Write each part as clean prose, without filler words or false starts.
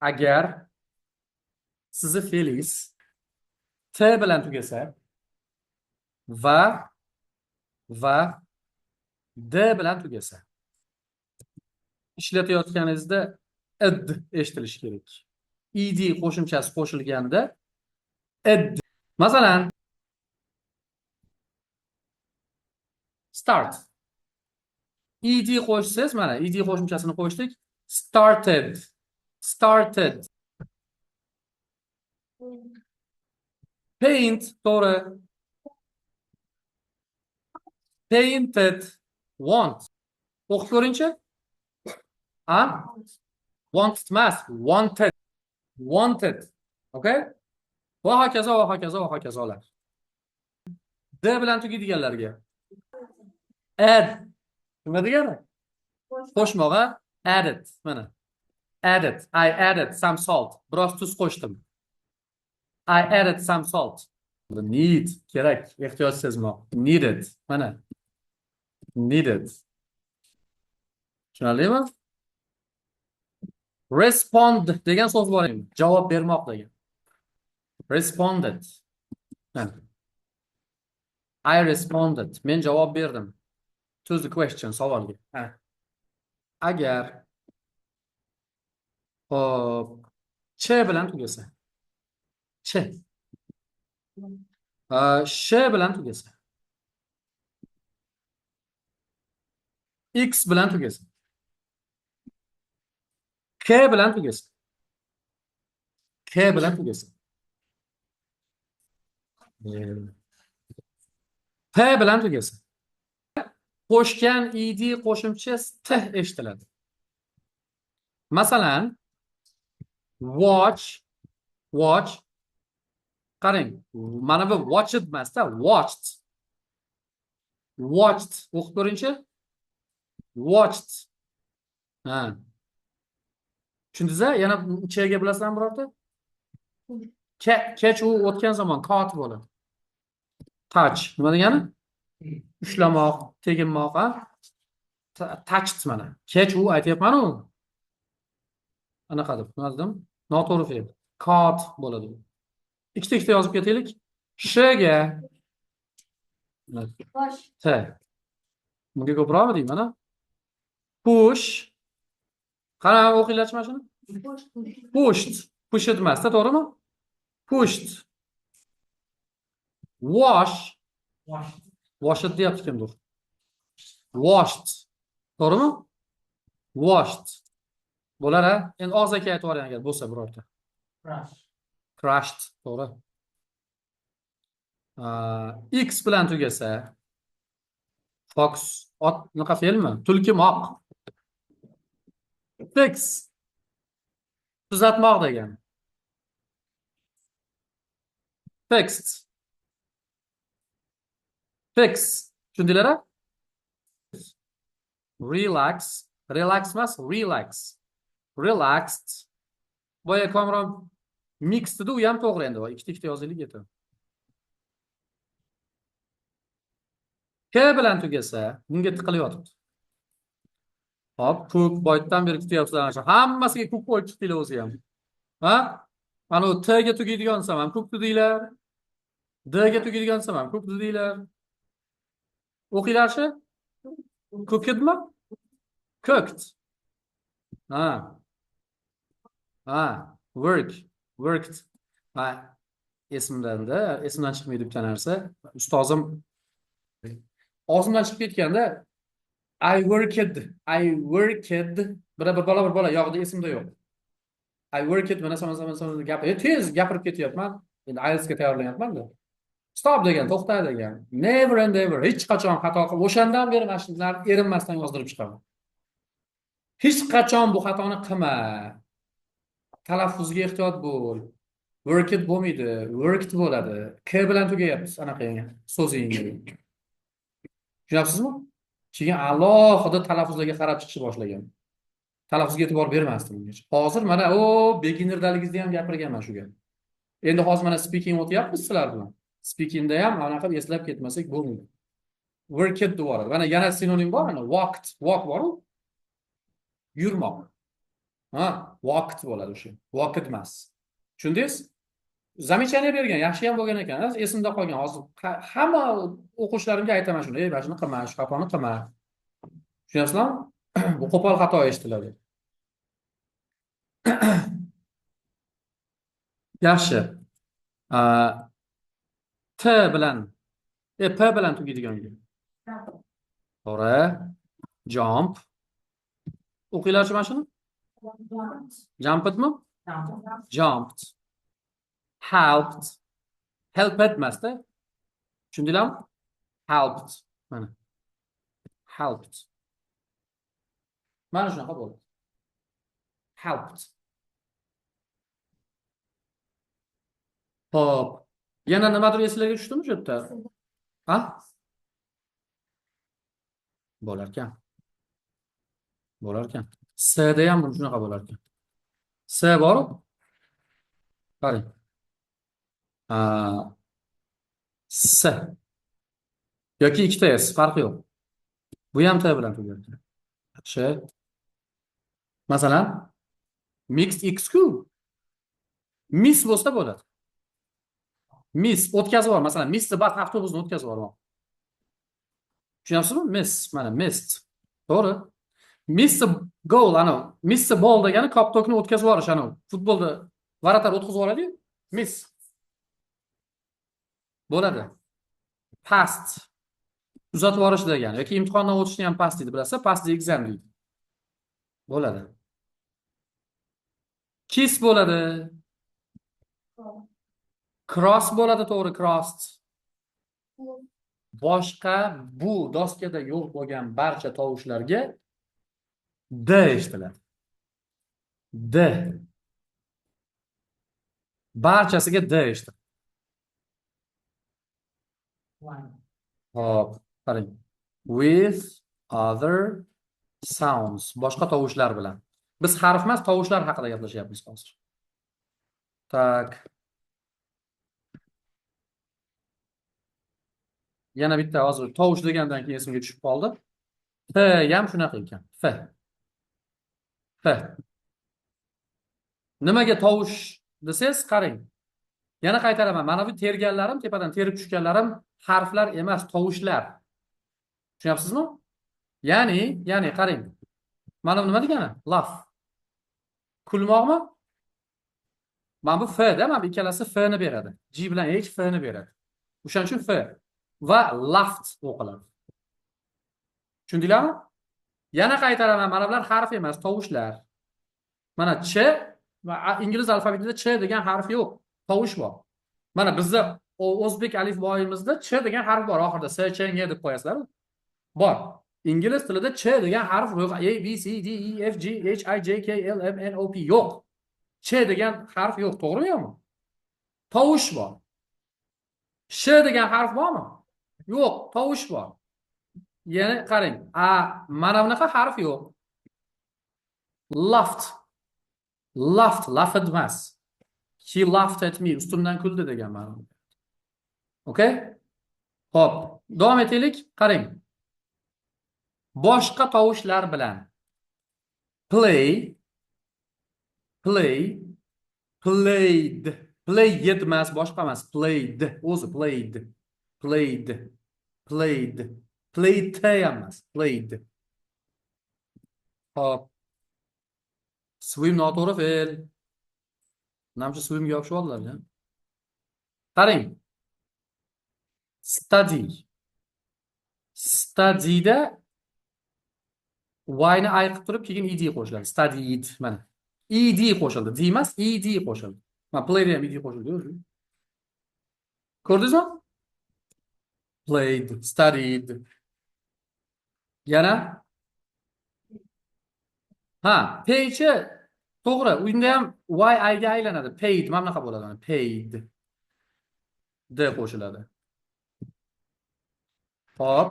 agar sizni fe'lingiz T bilan tugasa va D bilan tugasa, ishlatayotganingizda id eshitilishi kerak. Id qo'shimchasi qo'shilganda id. Masalan, start. Ed qo'shsangiz, mana ed qo'shimchasini qo'shdik. Started. Started. Paint, to'g'ri. Painted. Want. O'qib ko'ringchi. A? Want emas, wanted. Wanted. Okay? Va hokazo, va hokazo, va hokazolar. D bilan tugaydiganlarga. Add. Nima degani? Qo'shmoqqa added. Mana. Added. I added some salt. Biroz tuz qo'shdim. I added some salt. Need. Kerak. Ehtiyoj sezmoq. Needed. Mana. Needed. Tushunarlimi? Respond degan so'z bor endi. Javob bermoq degan. Responded. I responded. Men javob berdim. To the question, savolga. Agar ch bilan tugasa. Ch. Sh bilan tugasa. X bilan tugasa. K bilan tugasa. K bilan tugasa. P bilan tugasa. Qo'shgan id qo'shimchasi t eshitiladi. Masalan, watch. Qarang, mana bu watched emasda, watched. O'qib ko'ringchi. Watched. Ha. Tushundingiz-a? Yana chega bilasizmi birorta? Kech u o'tgan zamon kotib bo'ladi. Touch. Nima degani? Ushlamoq, teginmoq, ha? Touched mana. Kech u aytyapman-ku. Anaqa deb, nima dedim? Noto'g'ri fe'l. Caught bo'ladi. Ikkita yozib ketaylik. Shga T. Bunga ko'proqmi deyman, mana? Push. Qara o'qinglarchi mana shuni? Pushed. Pushed emas-da, to'g'rimi? Pushed. Washed deyapti kimdir. Washed. To'g'rimi? Washed. Bo'lar-a? Endi og'zaki aytib yuboring agar bo'lsa birorta. Crushed. To'g'ri. X bilan tugasa. Fox. Ot naqa fe'lmi? Tulkimoq. Fix. Tuzatmoq degan. Fixed. Fix. Tushundinglar-a? Relax. Relax emas, relax. Relaxed. Boya Kamron mixed dedi, u ham to'g'ri endi. Ikkita yozaylik yetadi. K bilan tugasa, bunga tiqilib yotibdi. Hop, ko'k boydan beri kutyapsizlar. Hammasiga ko'k qo'yib chiqdinglar o'zi ham. Ha? Mana u T ga tugaydigan ham ko'k dedinglar. D ga tugaydigan ham ko'k dedinglar. O'qinglarchi? Ko'kidmi? Cooked. Worked. Esimdan chiqmaydi bitta narsa. Ustozim og'zimdan chiqib ketganda I worked. Bir bola yo'qdi, esimda yo'q. I worked mana tez gapirib ketyapman. Endi IELTSga tayyorlanyapman-da. Stop degan, to'xta degan. Never and ever, hech qachon xato qilib, o'shandan beri mana shu narsa erinmasdan yozdirib chiqaman. Hech qachon bu xatoni qilma. Talaffuzga ehtiyot bo'l. Worked bo'lmaydi, worked bo'ladi. K bilan tugayapti anaqa so'zing. Tushunyapsizmi? Keyin alohida talaffuzlarga qarab chiqishni boshlagan. Talaffuzga e'tibor bermasdim ungacha. Hozir mana beginnerdaligingizda ham gapirganman shu gap. Endi hozir mana speaking o'tyapmiz sizlar bilan. Speakingda ham anaqa eslab ketmasak bo'lmaydi. Worked deb yuboradi. Mana yana sinonim bor, mana walk bor-ku. Yurmoq. Ha, Vaqt bo'ladi o'sha. Vaqt emas. Tushundingiz? Замечание bergan, yaxshi ham bo'lgan ekan. Esimda qolgan. Hozir hamma o'quvchilarimga aytaman shuni. Ey, mana shuni qilma, shu xatoni qilma. Tushunyapsizlarmi? Bu qo'pol xato eshitiladi. Yaxshi. T bilan, P bilan tugaydigan gap. To'g'ri. Jump. O'qinglarchi mana shuni? Jumpedmi? Jumped. Helped. Helped emasda. Tushundinglarmi? Helped. Mana. Helped. Mana shunaqa bo'ldi. Helped. Hop. Yana nimadir eslarga tushdimi shu yerda? Ha? Bo'larkan. Bo'larkan. S da ham shunaqa bo'larkan. S bor? Qarang. S. Yoki ikkita S, farqi yo'q. Bu ham T bilan tugaydi. Yaxshi. Masalan, mixed XQ. Miss bo'lsa bo'ladi. Miss o'tkazib bor. Masalan, Miss bas avtobusni o'tkazib bormoq. Tushunyapsizmi? Miss, mana missed. To'g'ri. Miss goal ana. Miss ball degani koptokni o'tkazib yuborish ana. Futbolda varatar o'tkazib yuboradi-yu. Miss. Bo'ladi. Past. Uzatib yuborish degani yoki imtihondan o'tishni ham past deydi, bilasizlar? Past the exam deydi. Bo'ladi. Kiss bo'ladi. Cross bo'ladi, to'g'ri, crossed. Boshqa bu doskada yo'q bo'lgan barcha tovushlarga D eshitiladi. D. Barchasiga D eshitiladi. Hop, qarang. With other sounds. Boshqa tovushlar bilan. Biz harf emas, tovushlar haqida gaplashyapmiz hozir. Tak. Yana bitta hozir tovush degandan keyin esimga tushib qoldi. F ham shunaqa ekan. F. F. Nimaga tovush desangiz, qarang. Yana qaytaraman. Mana bu terganlarim, tepadan terib tushganlarim harflar emas, tovushlar. Tushunyapsizmi? Ya'ni qarang. Mana bu nima degani? Laugh. Kulmoqmi? Mana bu F da, mana bu ikkalasi F ni beradi. G bilan H F ni beradi. O'shaning uchun F va laughed o'qiladi. Tushundinglarmi? Yana qaytaraman. Mana bular harf emas, tovushlar. Mana Ch va ingliz alfabetida Ch degan harf yo'q. Tovush bor. Mana bizda o'zbek alifboyimizda Ch degan harf bor oxirida. S, Ch, N deb qo'yasizlar. Bor. Ingliz tilida Ch degan harf yo'q. A, B, C, D, E, F, G, H, I, J, K, L, M, N, O, P yo'q. Ch degan harf yo'q, to'g'rimi yo'qmi? Tovush bor. Sh degan harf bormi? Yo'q, tovush bor. Yana qarang. Mana bunaqa harf yo'q. Laughed. Laughed emas. He laughed at me. Ustimdan kuldi degan ma'no. Okay? Xo'p, davom etaylik. Qarang. Boshqa tovushlar bilan play, played. Played emas, boshqa emas. Played. O'zi played. Played emas. Played. Xo'p. Swim noto'g'ri fe'l. Namchi swimga yopishib oldilar. Qarang. Study'da y ni ayqib turib keyin ed qo'shiladi. Studied mana. Ed qo'shildi. D emas, ed qo'shildi. Mana play'da ham ed qo'shildi o'zi. Ko'rdingizmi? Played, studied. Yana paychi to'g'ri. Unda ham y I ga aylanadi. Paid mana bunaqa bo'ladi. Paid. D qo'shiladi. Hop.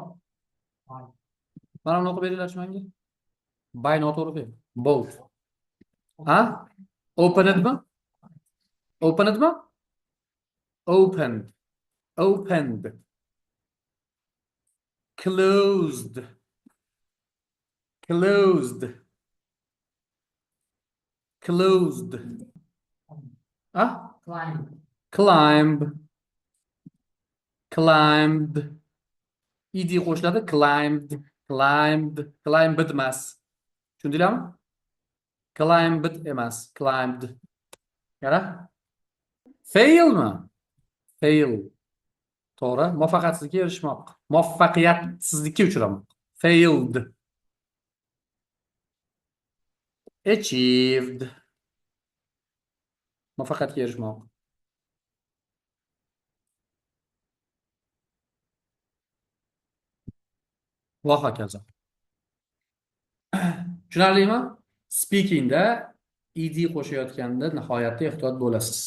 Mana buni o'qib beringlarchi menga. By noto'g'ri fe'l. Both. Openedmi? Openedmi? Opened. Opened. Closed. closed. Ah, Climb. climb, climbed. Id qo'shiladi. Climbed, climbed emas. Tushundinglarmi? Climbed emas, climbed. Yana? Failmi? Fail. To'g'ri. Muvaffaqiyatsizlikka erishmoq. Muvaffaqiyatsizlikka uchramoq. Failed. Achieved. Muvaffaqiyatga erishmoq. Va hokazo. Tushunarlimi? Speakingda id qo'shayotganda nihoyatda ehtiyot bo'lasiz.